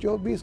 24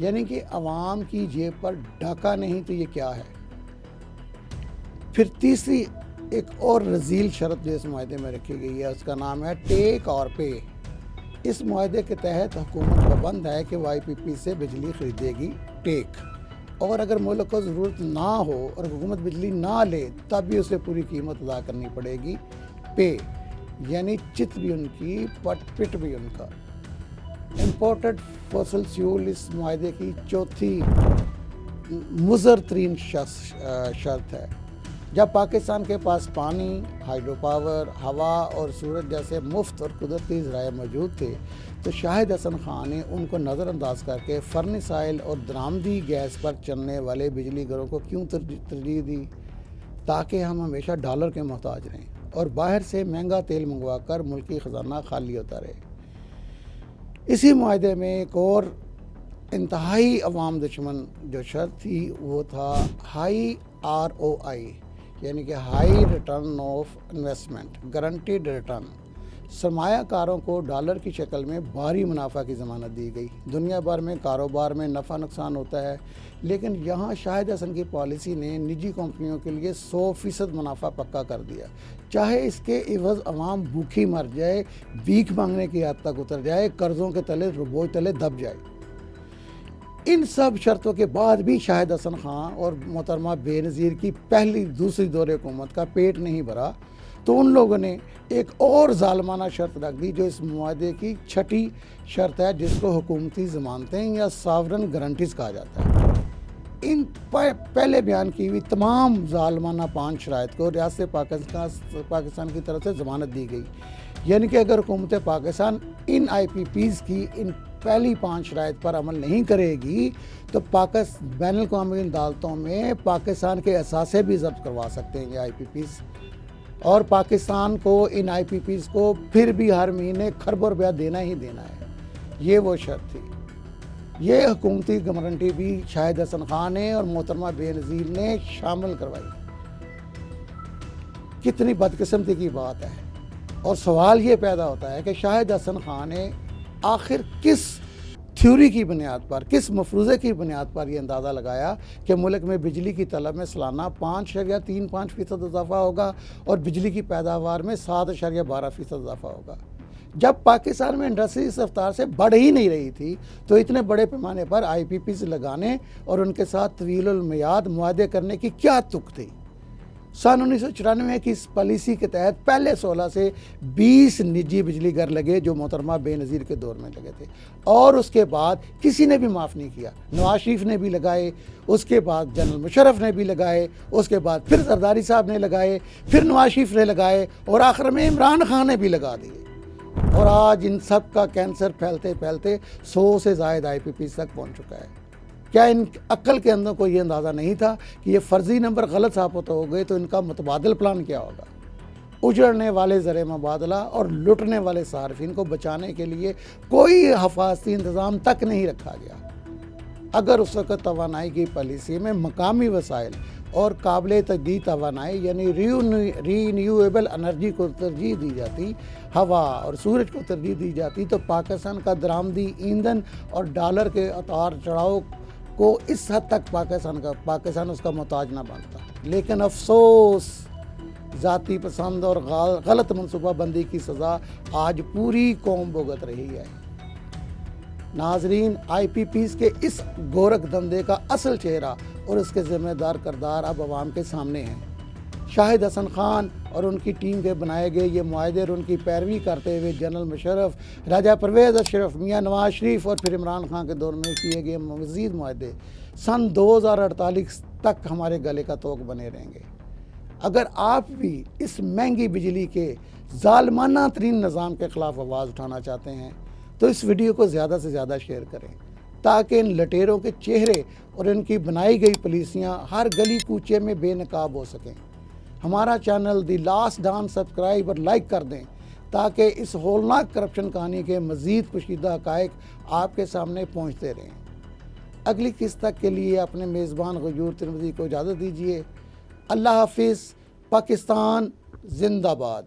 یعنی کہ عوام کی جیب پر ڈاکہ نہیں تو یہ کیا ہے؟ پھر تیسری ایک اور رذیل شرط جو اس معاہدے میں رکھی گئی ہے اس کا نام ہے ٹیک اور پے۔ اس معاہدے کے تحت حکومت پابند ہے کہ وہ آئی پی پی سے بجلی خریدے گی ٹیک، اور اگر ملک کو ضرورت نہ ہو اور حکومت بجلی نہ لے تب بھی اسے پوری قیمت ادا کرنی پڑے گی پے، یعنی چت بھی ان کی پٹ بھی ان کا۔ امپورٹڈ فوسل فیول اس معاہدے کی چوتھی مضر ترین شرط ہے۔ جب پاکستان کے پاس پانی، ہائیڈرو پاور، ہوا اور سورج جیسے مفت اور قدرتی ذرائع موجود تھے تو شاہد حسن خان نے ان کو نظر انداز کر کے فرنس آئل اور درآمدی گیس پر چلنے والے بجلی گھروں کو کیوں ترجیح دی؟ تاکہ ہم ہمیشہ ڈالر کے محتاج رہیں اور باہر سے مہنگا تیل منگوا کر ملکی خزانہ خالی ہوتا رہے۔ اسی معاہدے میں ایک اور انتہائی عوام دشمن جو شرط تھی وہ تھا ہائی ROI، یعنی کہ high return of investment, guaranteed return. سرمایہ کاروں کو ڈالر کی شکل میں بھاری منافع کی ضمانت دی گئی۔ دنیا بھر میں کاروبار میں نفع نقصان ہوتا ہے، لیکن یہاں شاہد حسن کی پالیسی نے نجی کمپنیوں کے لیے 100% منافع پکا کر دیا، چاہے اس کے عوض عوام بھوکی مر جائے، بھیک مانگنے کی حد تک اتر جائے، قرضوں کے تلے بوجھ تلے دب جائے۔ ان سب شرطوں کے بعد بھی شاہد حسن خان اور محترمہ بے نظیر کی پہلی دوسری دور حکومت کا پیٹ نہیں بھرا تو ان لوگوں نے ایک اور ظالمانہ شرط رکھ دی جو اس معاہدے کی چھٹی شرط ہے، جس کو حکومتی ضمانتیں یا ساورن گارنٹیز کہا جاتا ہے۔ ان پہلے بیان کی ہوئی تمام ظالمانہ 5 شرائط کو ریاست پاکستان کی طرف سے ضمانت دی گئی، یعنی کہ اگر حکومت پاکستان ان آئی پی پیز کی ان پہلی 5 شرائط پر عمل نہیں کرے گی تو بین الاقوامی عدالتوں میں پاکستان کے اثاثے بھی ضبط کروا سکتے ہیں یہ آئی پی پیز، اور پاکستان کو ان آئی پی پیز کو پھر بھی ہر مہینے کھربوں روپیہ دینا ہی دینا ہے۔ یہ وہ شرط تھی۔ یہ حکومتی گارنٹی بھی شاہد حسن خان نے اور محترمہ بے نظیر نے شامل کروائی۔ کتنی بدقسمتی کی بات ہے، اور سوال یہ پیدا ہوتا ہے کہ شاہد حسن خان نے آخر کس تھیوری کی بنیاد پر، کس مفروضے کی بنیاد پر یہ اندازہ لگایا کہ ملک میں بجلی کی طلب میں سالانہ 5.35% اضافہ ہوگا اور بجلی کی پیداوار میں 7.12% اضافہ ہوگا؟ جب پاکستان میں انڈسٹری اس رفتار سے بڑھ ہی نہیں رہی تھی تو اتنے بڑے پیمانے پر آئی پی پیز لگانے اور ان کے ساتھ طویل المیعاد معاہدے کرنے کی کیا تک تھی؟ سن 1994 کی اس پالیسی کے تحت پہلے 16 سے 20 نجی بجلی گھر لگے جو محترمہ بے نظیر کے دور میں لگے تھے، اور اس کے بعد کسی نے بھی معاف نہیں کیا۔ نواز شریف نے بھی لگائے، اس کے بعد جنرل مشرف نے بھی لگائے، اس کے بعد پھر زرداری صاحب نے لگائے، پھر نواز شریف نے لگائے، اور آخر میں عمران خان نے بھی لگا دیے، اور آج ان سب کا کینسر پھیلتے پھیلتے 100 سے زائد آئی پی پیز تک پہنچ چکا ہے۔ کیا ان عقل کے اندر کوئی یہ اندازہ نہیں تھا کہ یہ فرضی نمبر غلط ثابت ہو گئے تو ان کا متبادل پلان کیا ہوگا؟ اجڑنے والے زر مبادلہ اور لٹنے والے صارفین کو بچانے کے لیے کوئی حفاظتی انتظام تک نہیں رکھا گیا۔ اگر اس وقت توانائی کی پالیسی میں مقامی وسائل اور قابل تجدید توانائی یعنی رینیویبل انرجی کو ترجیح دی جاتی، ہوا اور سورج کو ترجیح دی جاتی، تو پاکستان کا درآمدی ایندھن اور ڈالر کے اتار چڑھاؤ کو اس حد تک پاکستان اس کا محتاج نہ بنتا۔ لیکن افسوس، ذاتی پسند اور غلط منصوبہ بندی کی سزا آج پوری قوم بھگت رہی ہے۔ ناظرین، آئی پی پیز کے اس گورکھ دھندے کا اصل چہرہ اور اس کے ذمہ دار کردار اب عوام کے سامنے ہیں۔ شاہد حسن خان اور ان کی ٹیم کے بنائے گئے یہ معاہدے اور ان کی پیروی کرتے ہوئے جنرل مشرف، راجہ پرویز اشرف، میاں نواز شریف اور پھر عمران خان کے دور میں کیے گئے مزید معاہدے سن 2048 تک ہمارے گلے کا توق بنے رہیں گے۔ اگر آپ بھی اس مہنگی بجلی کے ظالمانہ ترین نظام کے خلاف آواز اٹھانا چاہتے ہیں تو اس ویڈیو کو زیادہ سے زیادہ شیئر کریں تاکہ ان لٹیروں کے چہرے اور ان کی بنائی گئی پالیسیاں ہر گلی کوچے میں بے نقاب ہو سکیں۔ ہمارا channel the last dance subscribe اور لائک کر دیں تاکہ اس ہولناک کرپشن کہانی کے مزید پوشیدہ حقائق آپ کے سامنے پہنچتے رہیں۔ اگلی قسط تک کے لیے اپنے میزبان غیور ترمذی کو اجازت دیجیے۔ اللہ حافظ۔ پاکستان زندہ باد۔